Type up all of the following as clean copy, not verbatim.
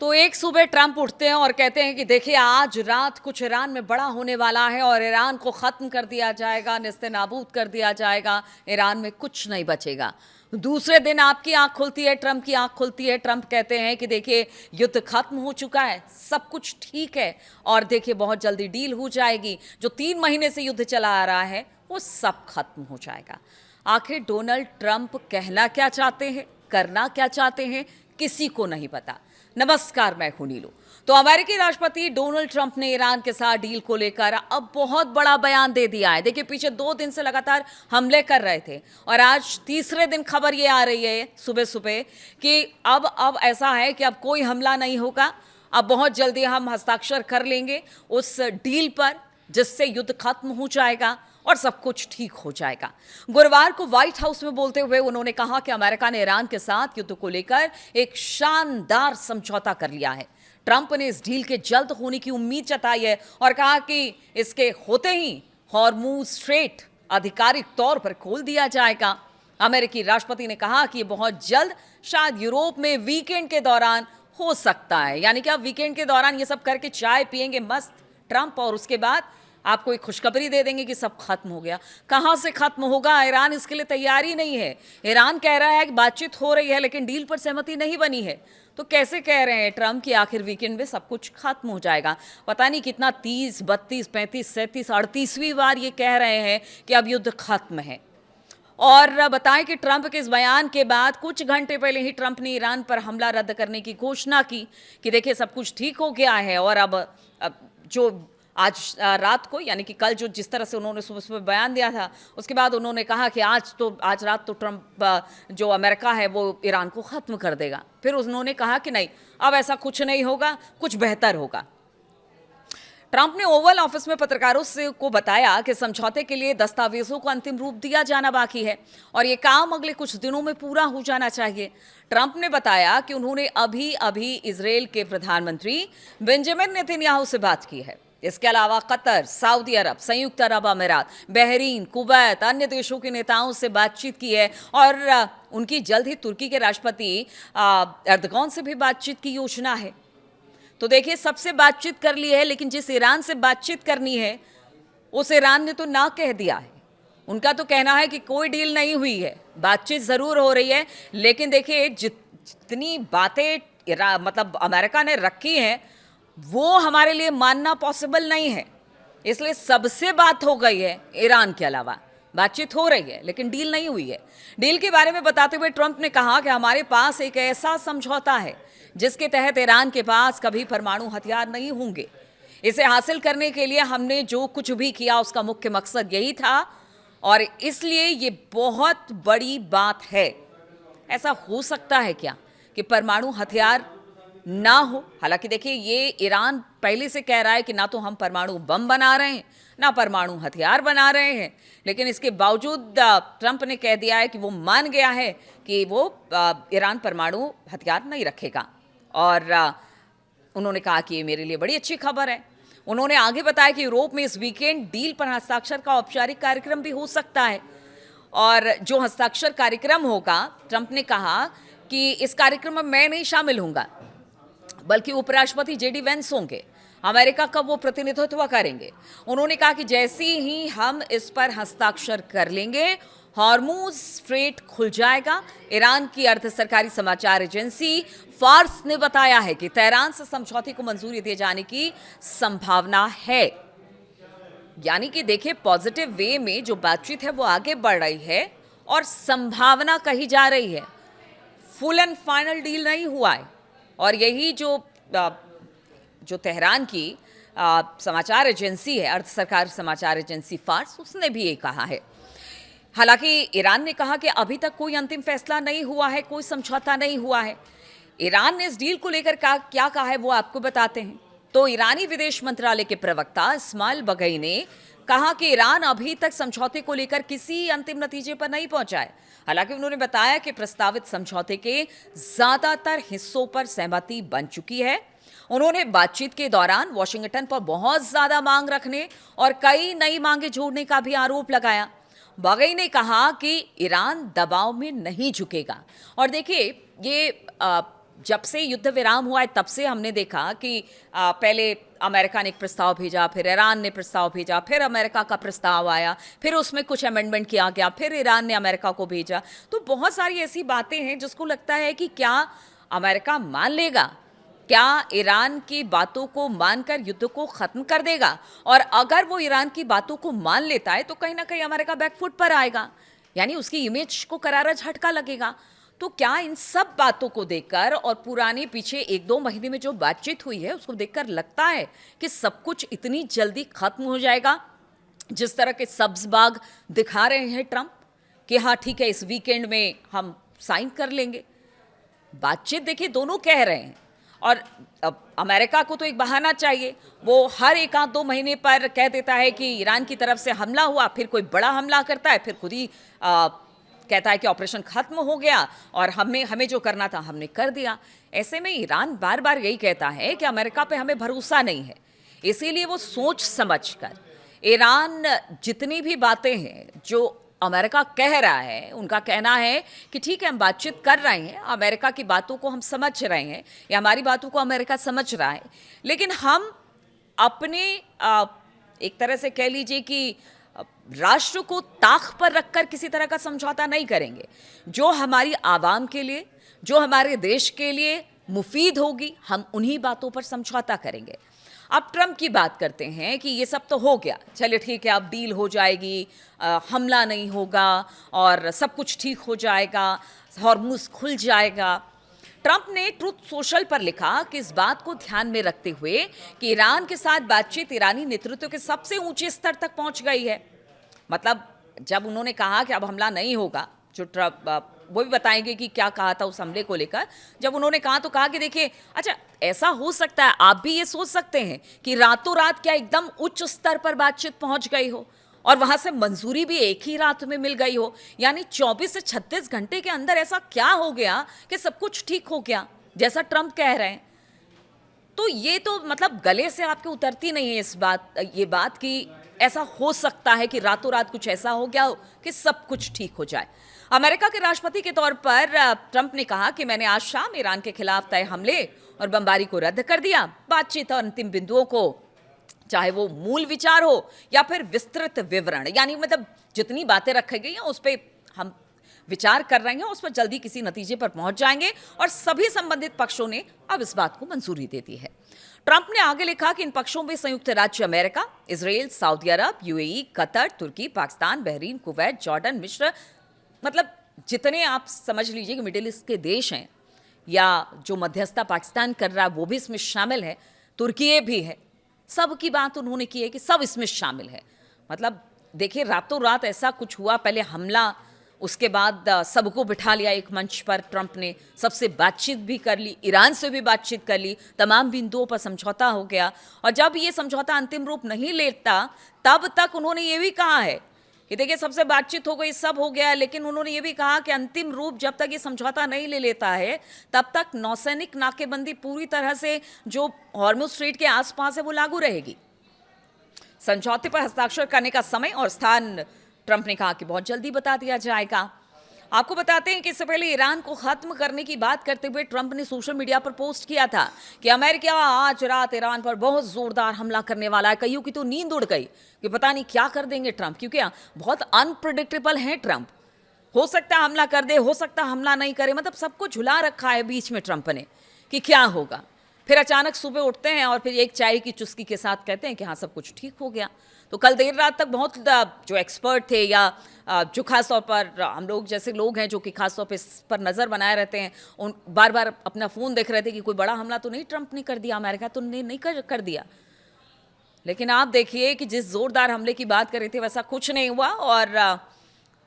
तो एक सुबह ट्रंप उठते हैं और कहते हैं कि देखिए आज रात कुछ ईरान में बड़ा होने वाला है और ईरान को ख़त्म कर दिया जाएगा, नेस्तनाबूद कर दिया जाएगा, ईरान में कुछ नहीं बचेगा। दूसरे दिन आपकी आंख खुलती है, ट्रंप की आंख खुलती है, ट्रंप कहते हैं कि देखिए युद्ध खत्म हो चुका है, सब कुछ ठीक है और देखिए बहुत जल्दी डील हो जाएगी, जो 3 महीने से युद्ध चला आ रहा है वो सब खत्म हो जाएगा। आखिर डोनाल्ड ट्रंप कहना क्या चाहते हैं, करना क्या चाहते हैं, किसी को नहीं पता। नमस्कार, मैं हूं नीलू। तो अमेरिकी राष्ट्रपति डोनाल्ड ट्रंप ने ईरान के साथ डील को लेकर अब बहुत बड़ा बयान दे दिया है। देखिए पीछे 2 दिन से लगातार हमले कर रहे थे और आज तीसरे दिन खबर ये आ रही है सुबह सुबह कि अब ऐसा है कि अब कोई हमला नहीं होगा, अब बहुत जल्दी हम हस्ताक्षर कर लेंगे उस डील पर जिससे युद्ध खत्म हो जाएगा और सब कुछ ठीक हो जाएगा। गुरुवार को व्हाइट हाउस में बोलते हुए उन्होंने कहा कि अमेरिका ने ईरान के साथ युद्ध को लेकर एक शानदार समझौता कर लिया है। ट्रंप ने इस डील के जल्द होने की उम्मीद जताई है और कहा कि इसके होते ही हॉर्मुज स्ट्रेट आधिकारिक तौर पर खोल दिया जाएगा। अमेरिकी राष्ट्रपति ने कहा कि ये बहुत जल्द शायद यूरोप में वीकेंड के दौरान हो सकता है, यानी कि आप वीकेंड के दौरान ये सब करके चाय पियेंगे मस्त ट्रंप और उसके बाद आपको एक खुशखबरी दे देंगे कि सब खत्म हो गया। कहां से खत्म होगा, ईरान इसके लिए तैयार ही नहीं है। ईरान कह रहा है कि बातचीत हो रही है लेकिन डील पर सहमति नहीं बनी है। तो कैसे कह रहे हैं ट्रंप कि आखिर वीकेंड में सब कुछ खत्म हो जाएगा। पता नहीं कितना 30, 32, 35, 37, 38वीं बार ये कह रहे हैं कि अब युद्ध खत्म है। और बताएं कि ट्रंप के इस बयान के बाद कुछ घंटे पहले ही ट्रंप ने ईरान पर हमला रद्द करने की घोषणा की कि देखिए सब कुछ ठीक हो गया है। और अब जो आज रात को, यानी कि कल जो जिस तरह से उन्होंने सुबह सुबह बयान दिया था, उसके बाद उन्होंने कहा कि आज रात तो ट्रंप जो अमेरिका है वो ईरान को ख़त्म कर देगा। फिर उन्होंने कहा कि नहीं, अब ऐसा कुछ नहीं होगा, कुछ बेहतर होगा। ट्रंप ने ओवल ऑफिस में पत्रकारों को बताया कि समझौते के लिए दस्तावेजों को अंतिम रूप दिया जाना बाकी है और ये काम अगले कुछ दिनों में पूरा हो जाना चाहिए। ट्रंप ने बताया कि उन्होंने अभी इजरायल के प्रधानमंत्री बेंजामिन नेतन्याहू से बात की है। इसके अलावा कतर, सऊदी अरब, संयुक्त अरब अमीरात, बहरीन, कुवैत, अन्य देशों के नेताओं से बातचीत की है और उनकी जल्द ही तुर्की के राष्ट्रपति एर्दोगान से भी बातचीत की योजना है। तो देखिए सबसे बातचीत कर ली है, लेकिन जिस ईरान से बातचीत करनी है उस ईरान ने तो ना कह दिया है। उनका तो कहना है कि कोई डील नहीं हुई है, बातचीत ज़रूर हो रही है, लेकिन देखिए जितनी बातें मतलब अमेरिका ने रखी हैं वो हमारे लिए मानना पॉसिबल नहीं है। इसलिए सबसे बात हो गई है, ईरान के अलावा बातचीत हो रही है लेकिन डील नहीं हुई है। डील के बारे में बताते हुए ट्रंप ने कहा कि हमारे पास एक ऐसा समझौता है जिसके तहत ईरान के पास कभी परमाणु हथियार नहीं होंगे। इसे हासिल करने के लिए हमने जो कुछ भी किया उसका मुख्य मकसद यही था और इसलिए ये बहुत बड़ी बात है। ऐसा हो सकता है क्या कि परमाणु हथियार ना हो? हालांकि देखिए ये ईरान पहले से कह रहा है कि ना तो हम परमाणु बम बना रहे हैं ना परमाणु हथियार बना रहे हैं, लेकिन इसके बावजूद ट्रंप ने कह दिया है कि वो मान गया है कि वो ईरान परमाणु हथियार नहीं रखेगा और उन्होंने कहा कि ये मेरे लिए बड़ी अच्छी खबर है। उन्होंने आगे बताया कि यूरोप में इस वीकेंड डील पर हस्ताक्षर का औपचारिक कार्यक्रम भी हो सकता है और जो हस्ताक्षर कार्यक्रम होगा, ट्रंप ने कहा कि इस कार्यक्रम में मैं नहीं शामिल होऊंगा बल्कि उपराष्ट्रपति जेडी वेंस होंगे, अमेरिका का वो प्रतिनिधित्व करेंगे। उन्होंने कहा कि जैसे ही हम इस पर हस्ताक्षर कर लेंगे हॉर्मुज स्ट्रेट खुल जाएगा। ईरान की अर्ध सरकारी समाचार एजेंसी फार्स ने बताया है कि तेहरान से समझौते को मंजूरी दिए जाने की संभावना है। यानी कि देखिए पॉजिटिव वे में जो बातचीत है वो आगे बढ़ रही है और संभावना कही जा रही है। फुल एंड फाइनल डील नहीं हुआ है और यही जो तेहरान की समाचार एजेंसी है, अर्ध सरकार समाचार एजेंसी फार्स, उसने भी ये कहा है। हालांकि ईरान ने कहा कि अभी तक कोई अंतिम फैसला नहीं हुआ है, कोई समझौता नहीं हुआ है। ईरान ने इस डील को लेकर क्या कहा है वो आपको बताते हैं। तो ईरानी विदेश मंत्रालय के प्रवक्ता इस्माइल बघई ने कहा कि ईरान अभी तक समझौते को लेकर किसी अंतिम नतीजे पर नहीं पहुंचा है। हालांकि उन्होंने बताया कि प्रस्तावित समझौते के ज्यादातर हिस्सों पर सहमति बन चुकी है। उन्होंने बातचीत के दौरान वॉशिंगटन पर बहुत ज्यादा मांग रखने और कई नई मांगे जोड़ने का भी आरोप लगाया। बघई ने कहा कि ईरान दबाव में नहीं झुकेगा और देखिए ये जब से युद्ध विराम हुआ है तब से हमने देखा कि पहले अमेरिका ने एक प्रस्ताव भेजा, फिर ईरान ने प्रस्ताव भेजा, फिर अमेरिका का प्रस्ताव आया, फिर उसमें कुछ अमेंडमेंट किया गया, फिर ईरान ने अमेरिका को भेजा। तो बहुत सारी ऐसी बातें हैं जिसको लगता है कि क्या अमेरिका मान लेगा, क्या ईरान की बातों को मानकर युद्ध को ख़त्म कर देगा। और अगर वो ईरान की बातों को मान लेता है तो कहीं ना कहीं अमेरिका बैकफुट पर आएगा, यानी उसकी इमेज को करारा झटका लगेगा। तो क्या इन सब बातों को देखकर और पुरानी पीछे 1-2 महीने में जो बातचीत हुई है उसको देखकर लगता है कि सब कुछ इतनी जल्दी खत्म हो जाएगा, जिस तरह के सब्ज बाग दिखा रहे हैं ट्रंप कि हाँ ठीक है इस वीकेंड में हम साइन कर लेंगे। बातचीत देखिए दोनों कह रहे हैं, और अब अमेरिका को तो एक बहाना चाहिए। वो हर 1-2 महीने पर कह देता है कि ईरान की तरफ से हमला हुआ, फिर कोई बड़ा हमला करता है, फिर खुद ही कहता है कि ऑपरेशन खत्म हो गया और हमें जो करना था हमने कर दिया। ऐसे में ईरान बार बार यही कहता है कि अमेरिका पे हमें भरोसा नहीं है, इसीलिए वो सोच समझकर ईरान जितनी भी बातें हैं जो अमेरिका कह रहा है, उनका कहना है कि ठीक है हम बातचीत कर रहे हैं, अमेरिका की बातों को हम समझ रहे हैं या हमारी बातों को अमेरिका समझ रहा है, लेकिन हम अपने एक तरह से कह लीजिए कि राष्ट्र को ताक पर रखकर किसी तरह का समझौता नहीं करेंगे। जो हमारी आवाम के लिए, जो हमारे देश के लिए मुफीद होगी, हम उन्हीं बातों पर समझौता करेंगे। अब ट्रंप की बात करते हैं कि ये सब तो हो गया, चलिए ठीक है अब डील हो जाएगी, हमला नहीं होगा और सब कुछ ठीक हो जाएगा, हॉर्मुज़ खुल जाएगा। ट्रंप ने ट्रुथ सोशल पर लिखा कि इस बात को ध्यान में रखते हुए कि ईरान के साथ बातचीत ईरानी नेतृत्व के सबसे ऊंचे स्तर तक पहुंच गई है। मतलब जब उन्होंने कहा कि अब हमला नहीं होगा, जो ट्रंप वो भी बताएंगे कि क्या कहा था उस हमले को लेकर, जब उन्होंने कहा तो कहा कि देखिए अच्छा ऐसा हो सकता है, आप भी ये सोच सकते हैं कि रातों रात क्या एकदम उच्च स्तर पर बातचीत पहुंच गई हो और वहां से मंजूरी भी एक ही रात में मिल गई हो, यानी 24 से 36 घंटे के अंदर ऐसा क्या हो गया कि सब कुछ ठीक हो गया जैसा ट्रंप कह रहे हैं। तो ये तो मतलब गले से आपके उतरती नहीं है ये बात कि ऐसा हो सकता है कि रातों रात कुछ ऐसा हो गया हो कि सब कुछ ठीक हो जाए। अमेरिका के राष्ट्रपति के तौर पर ट्रंप ने कहा कि मैंने आज शाम ईरान के खिलाफ तय हमले और बमबारी को रद्द कर दिया। बातचीत और अंतिम बिंदुओं को, चाहे वो मूल विचार हो या फिर विस्तृत विवरण, यानी मतलब जितनी बातें रखी गई हैं उस पर हम विचार कर रहे हैं, उस पर जल्दी किसी नतीजे पर पहुंच जाएंगे और सभी संबंधित पक्षों ने अब इस बात को मंजूरी दे दी है। ट्रंप ने आगे लिखा कि इन पक्षों में संयुक्त राज्य अमेरिका, इजराइल, सऊदी अरब, यूएई, कतर, तुर्की, पाकिस्तान, बहरीन, कुवैत, जॉर्डन, मिस्र, मतलब जितने आप समझ लीजिए कि मिडिल ईस्ट के देश हैं या जो मध्यस्थता पाकिस्तान कर रहा है वो भी इसमें शामिल है, तुर्की भी है, सब की बात उन्होंने की है कि सब इसमें शामिल है। मतलब देखिए रातों रात ऐसा कुछ हुआ, पहले हमला, उसके बाद सबको बिठा लिया एक मंच पर, ट्रंप ने सबसे बातचीत भी कर ली, ईरान से भी बातचीत कर ली, तमाम बिंदुओं पर समझौता हो गया। और जब ये समझौता अंतिम रूप नहीं लेता तब तक उन्होंने ये भी कहा है कि देखिए सबसे बातचीत हो गई, सब हो गया, लेकिन उन्होंने ये भी कहा कि अंतिम रूप जब तक ये समझौता नहीं ले लेता है तब तक नौसैनिक नाकेबंदी पूरी तरह से जो हॉर्मुज़ स्ट्रेट के आसपास है वो लागू रहेगी। समझौते पर हस्ताक्षर करने का समय और स्थान ट्रंप ने कहा कि बहुत जल्दी बता दिया जाएगा। आपको बताते हैं कि इससे पहले ईरान को खत्म करने की बात करते हुए ट्रंप ने सोशल मीडिया पर पोस्ट किया था कि अमेरिका आज रात ईरान पर बहुत जोरदार हमला करने वाला है। कईयों की तो नींद उड़ गई कि पता नहीं क्या कर देंगे ट्रंप, क्योंकि बहुत अनप्रेडिक्टेबल है ट्रंप। हो सकता है हमला कर दे, हो सकता है हमला नहीं करे, मतलब सबको झुला रखा है बीच में ट्रंप ने कि क्या होगा। फिर अचानक सुबह उठते हैं और फिर एक चाय की चुस्की के साथ कहते हैं कि हाँ सब कुछ ठीक हो गया। तो कल देर रात तक बहुत जो एक्सपर्ट थे या जो खास तौर पर हम लोग जैसे लोग हैं जो कि खास तौर पर इस पर नज़र बनाए रहते हैं, उन बार बार अपना फ़ोन देख रहे थे कि कोई बड़ा हमला तो नहीं ट्रंप ने कर दिया, अमेरिका तो नहीं कर दिया। लेकिन आप देखिए कि जिस ज़ोरदार हमले की बात कर रहे थे वैसा कुछ नहीं हुआ। और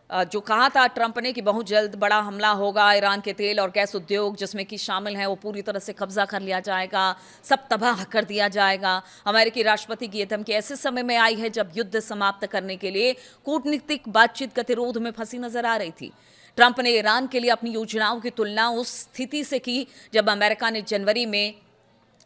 जो कहा था ट्रंप ने कि बहुत जल्द बड़ा हमला होगा, ईरान के तेल और गैस उद्योग जिसमें कि शामिल हैं वो पूरी तरह से कब्जा कर लिया जाएगा, सब तबाह कर दिया जाएगा। अमेरिकी राष्ट्रपति की ये धमकी ऐसे समय में आई है जब युद्ध समाप्त करने के लिए कूटनीतिक बातचीत गतिरोध में फंसी नजर आ रही थी। ट्रंप ने ईरान के लिए अपनी योजनाओं की तुलना उस स्थिति से की जब अमेरिका ने जनवरी में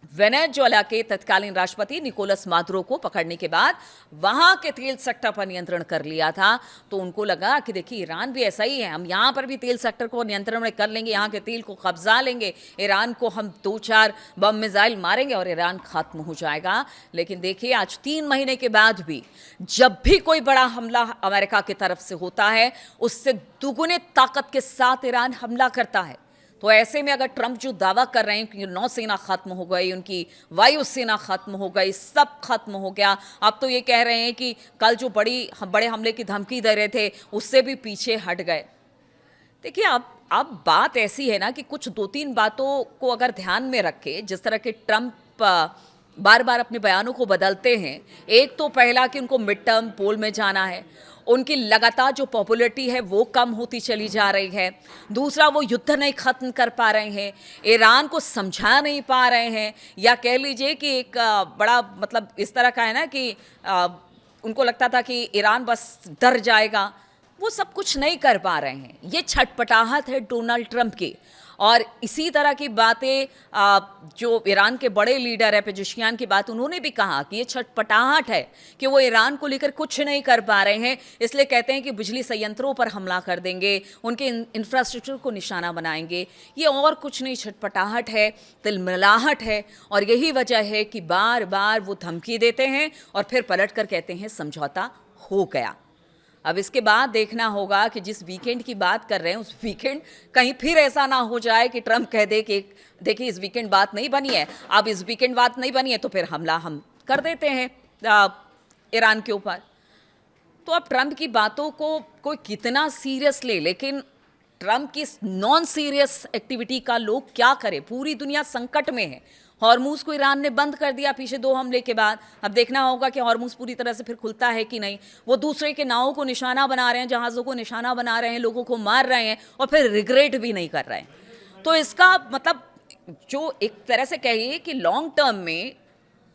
वेनेजुएला के तत्कालीन राष्ट्रपति निकोलस मादुरो को पकड़ने के बाद वहां के तेल सेक्टर पर नियंत्रण कर लिया था। तो उनको लगा कि देखिए ईरान भी ऐसा ही है, हम यहां पर भी तेल सेक्टर को नियंत्रण में कर लेंगे, यहां के तेल को कब्जा लेंगे, ईरान को हम 2-4 बम मिसाइल मारेंगे और ईरान खत्म हो जाएगा। लेकिन देखिए आज 3 महीने के बाद भी जब भी कोई बड़ा हमला अमेरिका की तरफ से होता है, उससे दुगुने ताकत के साथ ईरान हमला करता है। तो ऐसे में अगर ट्रंप जो दावा कर रहे हैं कि नौसेना खत्म हो गई, उनकी वायुसेना खत्म हो गई, सब खत्म हो गया, अब तो ये कह रहे हैं कि कल जो बड़े हमले की धमकी दे रहे थे उससे भी पीछे हट गए। देखिए अब बात ऐसी है ना कि कुछ 2-3 बातों को अगर ध्यान में रखे, जिस तरह के ट्रंप बार बार अपने बयानों को बदलते हैं। एक तो पहला कि उनको मिड टर्म पोल में जाना है, उनकी लगातार जो पॉपुलैरिटी है वो कम होती चली जा रही है। दूसरा, वो युद्ध नहीं खत्म कर पा रहे हैं, ईरान को समझा नहीं पा रहे हैं, या कह लीजिए कि एक बड़ा मतलब इस तरह का है ना कि उनको लगता था कि ईरान बस डर जाएगा, वो सब कुछ नहीं कर पा रहे हैं। ये छटपटाहट है डोनाल्ड ट्रंप की। और इसी तरह की बातें जो ईरान के बड़े लीडर है पेजेशियान की बात, उन्होंने भी कहा कि ये छटपटाहट है कि वो ईरान को लेकर कुछ नहीं कर पा रहे हैं, इसलिए कहते हैं कि बिजली संयंत्रों पर हमला कर देंगे, उनके इंफ्रास्ट्रक्चर को निशाना बनाएंगे। ये और कुछ नहीं, छटपटाहट है, तिलमिलाहट है। और यही वजह है कि बार बार वो धमकी देते हैं और फिर पलट कर कहते हैं समझौता हो गया। अब इसके बाद देखना होगा कि जिस वीकेंड की बात कर रहे हैं उस वीकेंड कहीं फिर ऐसा ना हो जाए कि ट्रंप कह दे कि देखिए इस वीकेंड बात नहीं बनी है, अब इस वीकेंड बात नहीं बनी है तो फिर हमला हम कर देते हैं ईरान के ऊपर। तो अब ट्रंप की बातों को कोई कितना सीरियस ले, लेकिन ट्रंप की नॉन सीरियस एक्टिविटी का लोग क्या करें, पूरी दुनिया संकट में है। हॉर्मूज को ईरान ने बंद कर दिया पीछे 2 हमले के बाद। अब देखना होगा कि हॉर्मूज पूरी तरह से फिर खुलता है कि नहीं। वो दूसरे के नावों को निशाना बना रहे हैं, जहाज़ों को निशाना बना रहे हैं, लोगों को मार रहे हैं और फिर रिग्रेट भी नहीं कर रहे हैं। तो इसका मतलब जो एक तरह से कहिए कि लॉन्ग टर्म में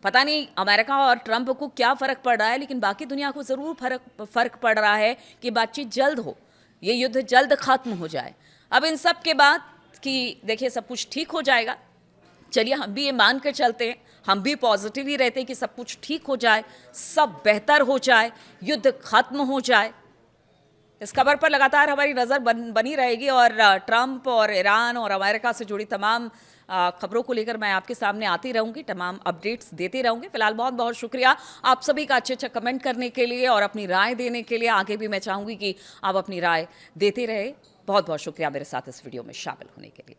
पता नहीं अमेरिका और ट्रंप को क्या फ़र्क पड़ रहा है, लेकिन बाकी दुनिया को ज़रूर फ़र्क पड़ रहा है कि बातचीत जल्द हो, ये युद्ध जल्द ख़त्म हो जाए। अब इन सब के बाद कि देखिए सब कुछ ठीक हो जाएगा, चलिए हम भी ये मान कर चलते हैं, हम भी पॉजिटिव ही रहते हैं कि सब कुछ ठीक हो जाए, सब बेहतर हो जाए, युद्ध खत्म हो जाए। इस खबर पर लगातार हमारी नज़र बनी रहेगी और ट्रंप और ईरान और अमेरिका से जुड़ी तमाम खबरों को लेकर मैं आपके सामने आती रहूंगी, तमाम अपडेट्स देती रहूंगी। फिलहाल बहुत बहुत शुक्रिया आप सभी का अच्छे कमेंट करने के लिए और अपनी राय देने के लिए। आगे भी मैं चाहूँगी कि आप अपनी राय देते रहे। बहुत बहुत शुक्रिया मेरे साथ इस वीडियो में शामिल होने के लिए।